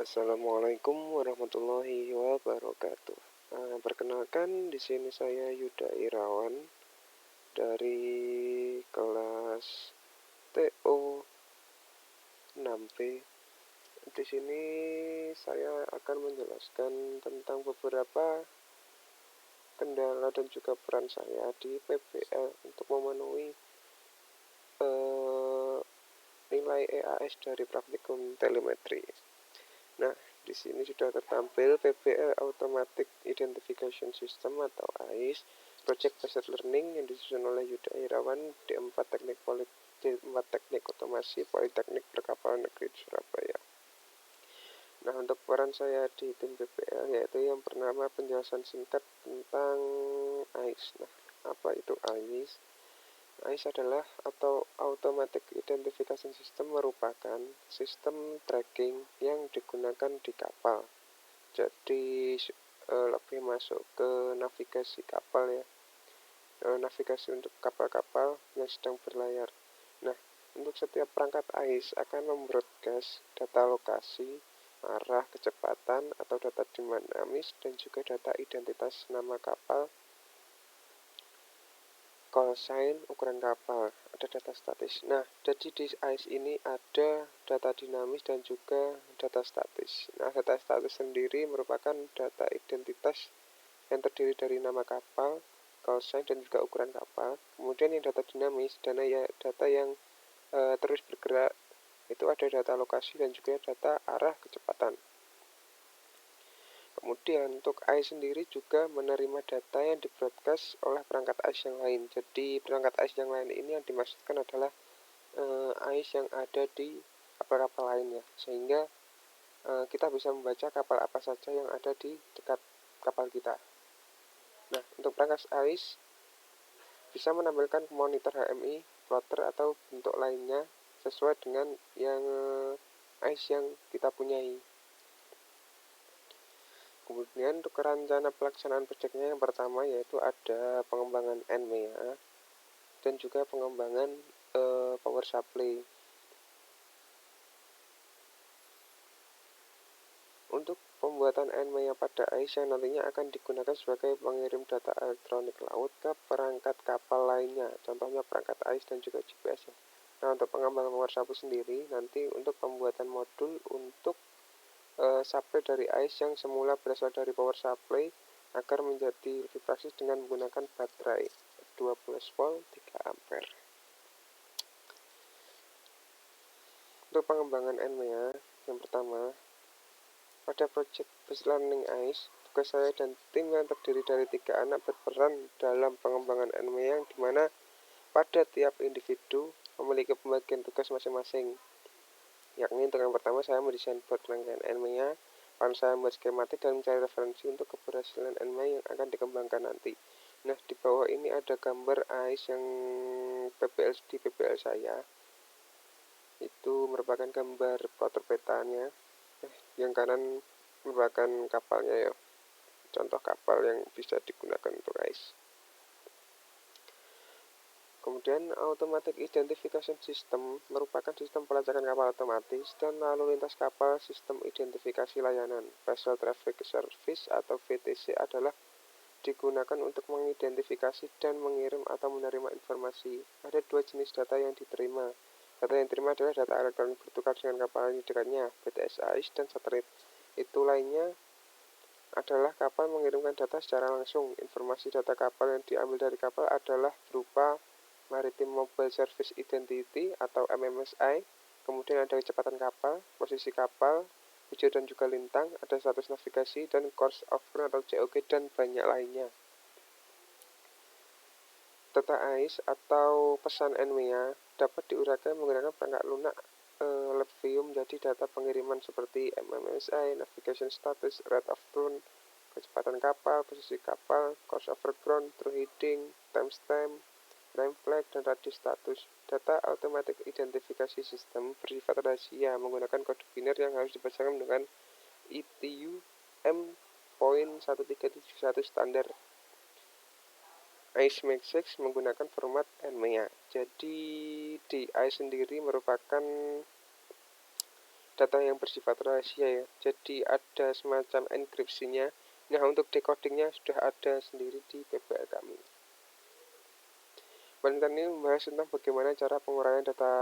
Assalamualaikum warahmatullahi wabarakatuh. Perkenalkan, di sini saya Yuda Irawan dari kelas TO 6B. Di sini saya akan menjelaskan tentang beberapa kendala dan juga peran saya di PBL untuk memenuhi nilai EAS dari praktikum telemetri. Nah, di sini sudah tertampil PBL Automatic Identification System atau AIS, Project Based Learning yang disusun oleh Yuda Irawan D4 Teknik Otomasi Politeknik Perkapalan Negeri Surabaya. Nah, untuk peran saya di tim PBL yaitu yang pertama penjelasan singkat tentang AIS. Nah, apa itu AIS? AIS adalah atau Automatic Identification System merupakan sistem tracking yang digunakan di kapal. Jadi lebih masuk ke navigasi kapal ya. Navigasi untuk kapal-kapal yang sedang berlayar. Nah, untuk setiap perangkat AIS akan membroadcast data lokasi, arah, kecepatan, atau data dinamis dan juga data identitas nama kapal, call sign, ukuran kapal, ada data statis. Nah, jadi di AIS ini ada data dinamis dan juga data statis. Nah, data statis sendiri merupakan data identitas yang terdiri dari nama kapal, call sign, dan juga ukuran kapal. Kemudian yang data dinamis, data yang terus bergerak, itu ada data lokasi dan juga data arah kecepatan. Kemudian untuk AIS sendiri juga menerima data yang di-broadcast oleh perangkat AIS yang lain. Jadi perangkat AIS yang lain ini yang dimaksudkan adalah AIS yang ada di kapal-kapal lainnya, sehingga kita bisa membaca kapal apa saja yang ada di dekat kapal kita. Nah, untuk perangkat AIS bisa menampilkan monitor HMI, plotter, atau bentuk lainnya sesuai dengan yang AIS yang kita punyai. Kemudian untuk rencana pelaksanaan proyeknya yang pertama yaitu ada pengembangan NMEA dan juga pengembangan power supply. Untuk pembuatan NMEA pada AIS yang nantinya akan digunakan sebagai pengirim data elektronik laut ke perangkat kapal lainnya, contohnya perangkat AIS dan juga GPS. Nah, untuk pengembangan power supply sendiri nanti untuk pembuatan modul untuk supply dari AIS yang semula berasal dari power supply agar menjadi lebih praktis dengan menggunakan baterai 12 volt 3 ampere. Untuk pengembangan NMEA yang pertama, pada project based learning AIS, tugas saya dan tim yang terdiri dari 3 anak berperan dalam pengembangan NMEA yang dimana pada tiap individu memiliki pembagian tugas masing-masing. Yakni untuk yang pertama saya mendesain board rangkaian NMEA, lalu saya membuat skematik dan mencari referensi untuk keberhasilan NMEA yang akan dikembangkan nanti. Nah, di bawah ini ada gambar AIS yang di PBL saya. Itu merupakan gambar plotter petanya. Yang kanan merupakan kapalnya ya. Contoh kapal yang bisa digunakan untuk AIS. Kemudian Automatic Identification System merupakan sistem pelacakan kapal otomatis dan lalu lintas kapal. Sistem identifikasi layanan Vessel Traffic Service atau VTC adalah digunakan untuk mengidentifikasi dan mengirim atau menerima informasi. Ada 2 jenis data yang diterima. Data yang diterima adalah data elektronik bertukar dengan kapal yang dekatnya, BTS AIS dan satelit. Itu lainnya adalah kapal mengirimkan data secara langsung. Informasi data kapal yang diambil dari kapal adalah berupa Maritime Mobile Service Identity atau MMSI, kemudian ada kecepatan kapal, posisi kapal, hijau dan juga lintang, ada status navigasi dan course of current atau COG dan banyak lainnya. Data AIS atau pesan NMEA dapat diuraikan menggunakan perangkat lunak Levium menjadi data pengiriman seperti MMSI, navigation status, rate of turn, kecepatan kapal, posisi kapal, course over ground, through heading, timestamp, time flag, dan radius status. Data automatic identifikasi sistem bersifat rahasia menggunakan kode biner yang harus dibacakan dengan ITU M.1371 standar. AIS Matrix menggunakan format NMEA. Jadi di AIS sendiri merupakan data yang bersifat rahasia ya. Jadi ada semacam enkripsinya. Nah, untuk decodingnya sudah ada sendiri di PPL kami. Penelitian ini membahas tentang bagaimana cara penguraian data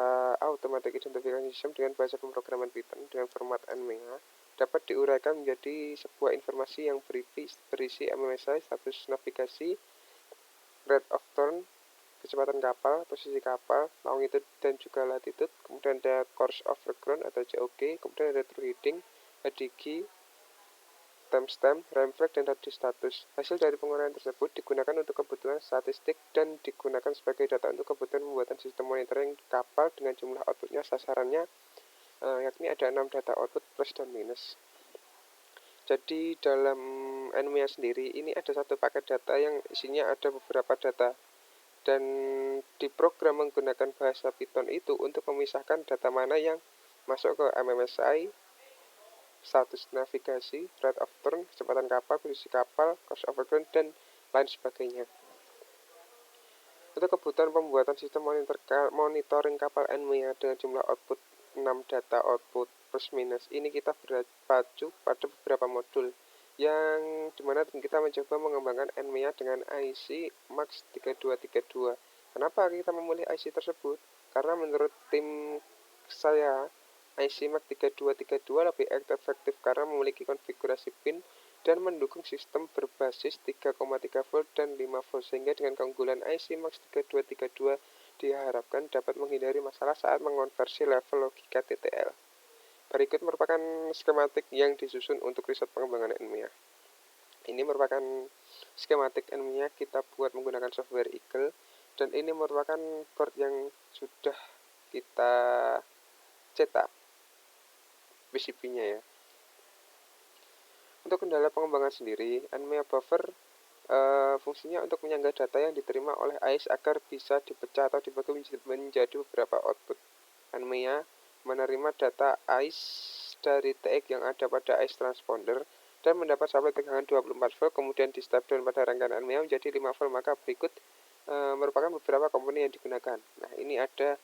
automatic identification system dengan bahasa pemrograman Python dengan format NMEA dapat diuraikan menjadi sebuah informasi yang berisi MMSI, status navigasi, rate of turn, kecepatan kapal, posisi kapal, longitude dan juga latitude, kemudian ada course of background atau COG, kemudian ada true heading, HDG, timestamp, rem flag, dan radius status. Hasil dari penguraian tersebut digunakan untuk kebutuhan statistik dan digunakan sebagai data untuk kebutuhan pembuatan sistem monitoring kapal dengan jumlah outputnya sasarannya yakni ada 6 data output plus dan minus. Jadi dalam NMEA sendiri ini ada satu paket data yang isinya ada beberapa data dan diprogram menggunakan bahasa Python itu untuk memisahkan data mana yang masuk ke MMSI, status navigasi, rate of turn, kecepatan kapal, posisi kapal, course of background, dan lain sebagainya. Untuk kebutuhan pembuatan sistem monitoring kapal NMEA dengan jumlah output 6 data output plus minus, ini kita berpacu pada beberapa modul yang dimana kita mencoba mengembangkan NMEA dengan IC MAX 3232. Kenapa kita memilih IC tersebut? Karena menurut tim saya IC MAX 3232 lebih efektif karena memiliki konfigurasi pin dan mendukung sistem berbasis 3,3 volt dan 5 volt, sehingga dengan keunggulan IC MAX 3232 diharapkan dapat menghindari masalah saat mengonversi level logika TTL. Berikut merupakan skematik yang disusun untuk riset pengembangan NMEA. Ini merupakan skematik NMEA kita buat menggunakan software Eagle, dan ini merupakan board yang sudah kita cetak PCB-nya ya. Untuk kendala pengembangan sendiri, NMEA buffer fungsinya untuk menyanggah data yang diterima oleh AIS agar bisa dipecah atau dibagi menjadi beberapa output. NMEA menerima data AIS dari TX yang ada pada AIS transponder dan mendapat supply tegangan 24 volt, kemudian di step down pada rangkaian NMEA menjadi 5 volt, maka berikut merupakan beberapa komponen yang digunakan. Nah, ini ada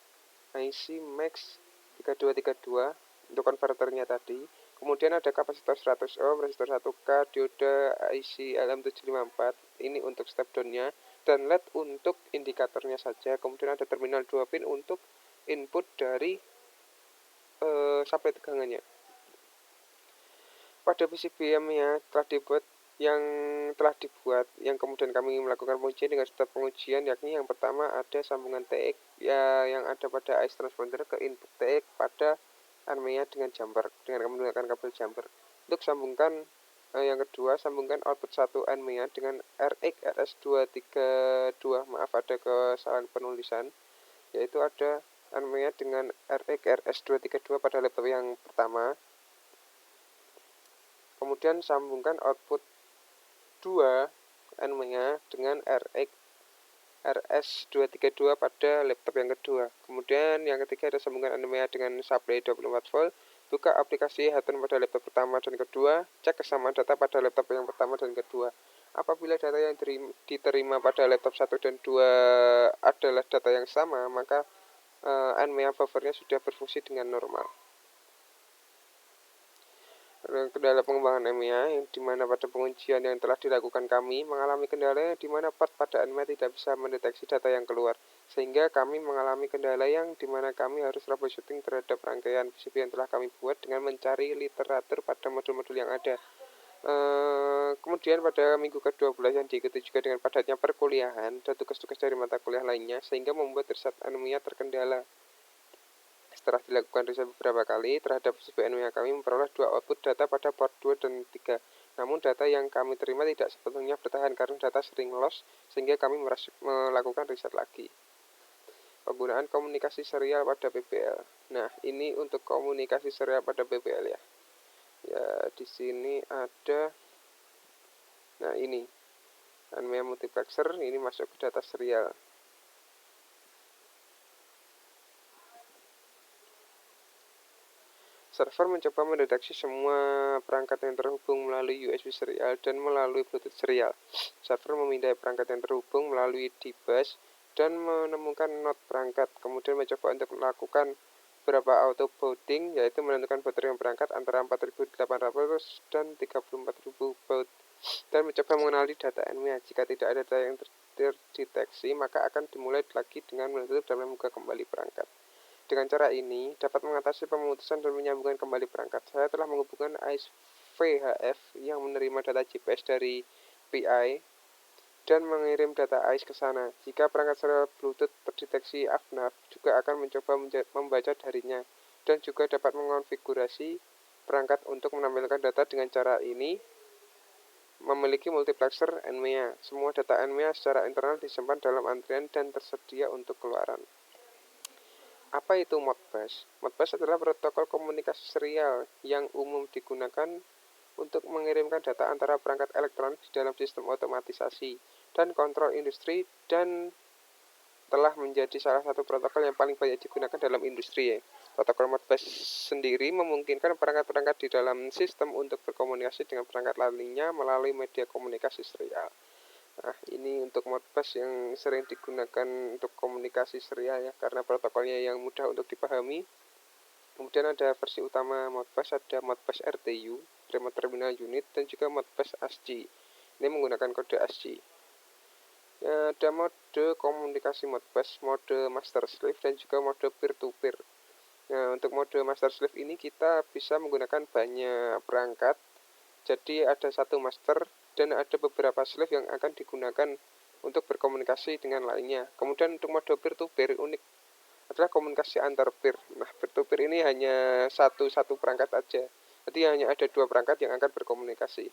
IC MAX 3232 untuk konverternya tadi. Kemudian ada kapasitor 100 ohm, resistor 1K, diode IC LM754, ini untuk step down-nya, dan LED untuk indikatornya saja. Kemudian ada terminal 2 pin untuk input dari supply tegangannya. Pada PCB-nya telah dibuat yang kemudian kami melakukan pengujian dengan step pengujian, yakni yang pertama ada sambungan TX ya, yang ada pada IC transponder ke input TX pada NMEA dengan jumper, dengan menggunakan kabel jumper. Untuk sambungkan yang kedua, sambungkan output 1 NMEA dengan RX RS232, maaf ada kesalahan penulisan, yaitu ada NMEA dengan RX RS232 pada laptop yang pertama. Kemudian sambungkan output 2 NMEA dengan RX RS232 pada laptop yang kedua. Kemudian yang ketiga ada sambungan NMEA dengan supply 24 volt. Buka aplikasi Hackathon pada laptop pertama dan kedua. Cek kesamaan data pada laptop yang pertama dan kedua. Apabila data yang diterima pada laptop 1 dan 2 adalah data yang sama, maka NMEA buffernya sudah berfungsi dengan normal. Kendala pengembangan NMEA yang dimana pada pengujian yang telah dilakukan kami mengalami kendala di mana part pada NMEA tidak bisa mendeteksi data yang keluar, sehingga kami mengalami kendala yang dimana kami harus troubleshooting terhadap rangkaian PCB yang telah kami buat dengan mencari literatur pada modul-modul yang ada. Kemudian pada minggu ke-12 yang diikuti juga dengan padatnya perkuliahan dan tugas-tugas dari mata kuliah lainnya, sehingga membuat riset NMEA terkendala. Setelah dilakukan riset beberapa kali terhadap PCB NMEA, kami memperoleh 2 output data pada port 2 dan 3. Namun data yang kami terima tidak sepenuhnya bertahan karena data sering loss, sehingga kami melakukan riset lagi. Penggunaan komunikasi serial pada PPL. Nah, ini untuk komunikasi serial pada PPL ya. Ya, di sini ada, nah ini NMEA multiplexer, ini masuk ke data serial. Server mencoba mendeteksi semua perangkat yang terhubung melalui USB serial dan melalui Bluetooth serial. Server memindai perangkat yang terhubung melalui D-bus dan menemukan not perangkat, kemudian mencoba untuk melakukan beberapa auto boarding, yaitu menentukan baterai yang berangkat antara 4.800 dan 34.000 baud, dan mencoba mengenali data NMEA. Jika tidak ada data yang terdeteksi, maka akan dimulai lagi dengan menutup dan membuka kembali perangkat. Dengan cara ini, dapat mengatasi pemutusan dan menyambungkan kembali perangkat. Saya telah menghubungkan AIS VHF yang menerima data GPS dari PI dan mengirim data AIS ke sana. Jika perangkat serial Bluetooth terdeteksi AFNAV, juga akan mencoba membaca darinya, dan juga dapat mengonfigurasi perangkat untuk menampilkan data. Dengan cara ini, memiliki multiplexer NMEA. Semua data NMEA secara internal disimpan dalam antrian dan tersedia untuk keluaran. Apa itu Modbus? Modbus adalah protokol komunikasi serial yang umum digunakan untuk mengirimkan data antara perangkat elektronik di dalam sistem otomatisasi dan kontrol industri, dan telah menjadi salah satu protokol yang paling banyak digunakan dalam industri. Protokol Modbus sendiri memungkinkan perangkat-perangkat di dalam sistem untuk berkomunikasi dengan perangkat lainnya melalui media komunikasi serial. Nah, ini untuk Modbus yang sering digunakan untuk komunikasi serial ya, karena protokolnya yang mudah untuk dipahami. Kemudian ada versi utama Modbus, ada Modbus RTU, Remote Terminal Unit, dan juga Modbus ASCII. Ini menggunakan kode ASCII. Ya, ada mode komunikasi Modbus, mode master slave, dan juga mode peer-to-peer. Nah, untuk mode master slave ini kita bisa menggunakan banyak perangkat. Jadi ada satu master dan ada beberapa slave yang akan digunakan untuk berkomunikasi dengan lainnya. Kemudian untuk mode peer-to-peer unik adalah komunikasi antar peer. Nah, peer-to-peer ini hanya satu perangkat aja. Jadi hanya ada dua perangkat yang akan berkomunikasi.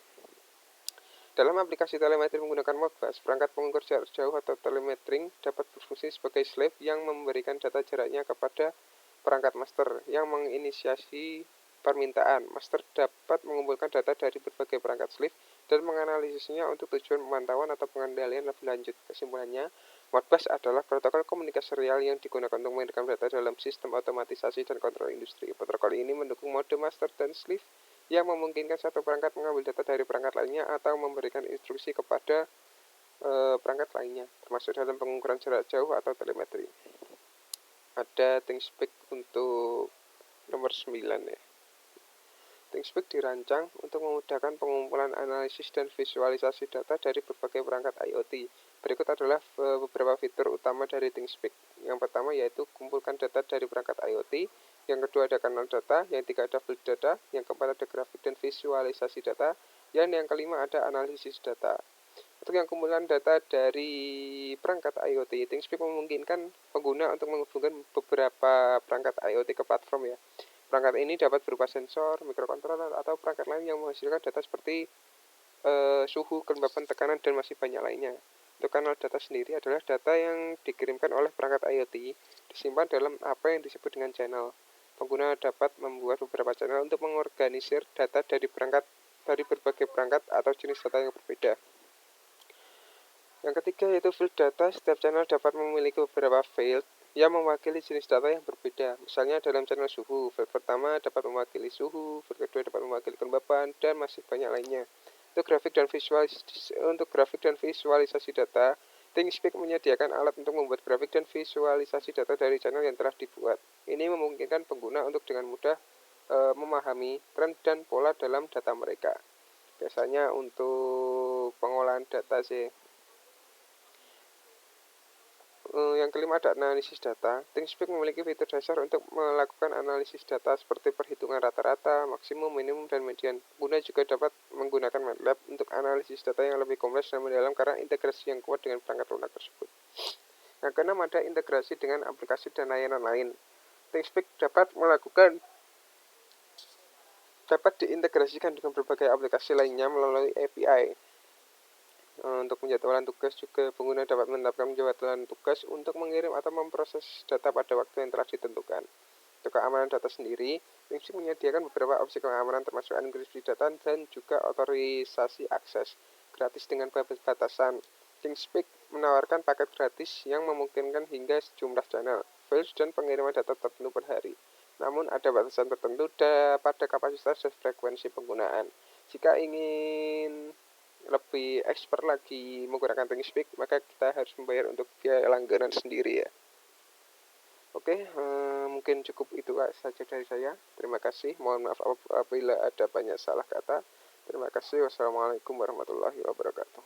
Dalam aplikasi telemetri menggunakan Modbus, perangkat pengukur jarak jauh atau telemetering dapat berfungsi sebagai slave yang memberikan data jaraknya kepada perangkat master yang menginisiasi permintaan. Master dapat mengumpulkan data dari berbagai perangkat slave dan menganalisisnya untuk tujuan pemantauan atau pengendalian lebih lanjut. Kesimpulannya, Modbus adalah protokol komunikasi serial yang digunakan untuk mengirimkan data dalam sistem otomatisasi dan kontrol industri. Protokol ini mendukung mode master dan slave yang memungkinkan satu perangkat mengambil data dari perangkat lainnya atau memberikan instruksi kepada perangkat lainnya, termasuk dalam pengukuran jarak jauh atau telemetri. Ada ThinkSpeak untuk nomor 9 ya. ThinkSpeak dirancang untuk memudahkan pengumpulan, analisis, dan visualisasi data dari berbagai perangkat IoT. Berikut adalah beberapa fitur utama dari ThinkSpeak. Yang pertama yaitu kumpulkan data dari perangkat IoT. Yang kedua ada kanal data. Yang ketiga ada build data. Yang keempat ada grafik dan visualisasi data. Dan yang kelima ada analisis data. Untuk yang kumpulan data dari perangkat IoT, ThinkSpeak memungkinkan pengguna untuk menghubungkan beberapa perangkat IoT ke platform ya. Perangkat ini dapat berupa sensor, mikrokontroler, atau perangkat lain yang menghasilkan data seperti suhu, kelembapan, tekanan, dan masih banyak lainnya. Untuk kanal data sendiri adalah data yang dikirimkan oleh perangkat IoT disimpan dalam apa yang disebut dengan channel. Pengguna dapat membuat beberapa channel untuk mengorganisir data dari berbagai perangkat atau jenis data yang berbeda. Yang ketiga yaitu field data. Setiap channel dapat memiliki beberapa field yang mewakili jenis data yang berbeda. Misalnya dalam channel suhu, field pertama dapat mewakili suhu, field kedua dapat mewakili kelembapan, dan masih banyak lainnya. Untuk grafik dan visualisasi data, ThinkSpeak menyediakan alat untuk membuat grafik dan visualisasi data dari channel yang telah dibuat. Ini memungkinkan pengguna untuk dengan mudah memahami tren dan pola dalam data mereka. Biasanya untuk pengolahan data sih. Yang kelima ada analisis data. ThinkSpeak memiliki fitur dasar untuk melakukan analisis data seperti perhitungan rata-rata, maksimum, minimum, dan median. Pengguna juga dapat menggunakan MATLAB untuk analisis data yang lebih kompleks dan mendalam karena integrasi yang kuat dengan perangkat lunak tersebut. Yang keenam ada integrasi dengan aplikasi dan layanan lain. ThinkSpeak dapat diintegrasikan dengan berbagai aplikasi lainnya melalui API. Untuk penjadwalan tugas juga pengguna dapat menetapkan penjadwalan tugas untuk mengirim atau memproses data pada waktu yang telah ditentukan. Untuk keamanan data sendiri, ThinkSpeak menyediakan beberapa opsi keamanan termasuk enkripsi data dan juga otorisasi akses gratis dengan batasan. ThinkSpeak menawarkan paket gratis yang memungkinkan hingga sejumlah channel, files, dan pengiriman data tertentu per hari. Namun ada batasan tertentu pada kapasitas dan frekuensi penggunaan. Jika ingin lebih expert lagi menggunakan ThinkSpeak, maka kita harus membayar untuk biaya langganan sendiri ya. Oke, mungkin cukup itu saja dari saya. Terima kasih. Mohon maaf apabila ada banyak salah kata. Terima kasih. Wassalamualaikum warahmatullahi wabarakatuh.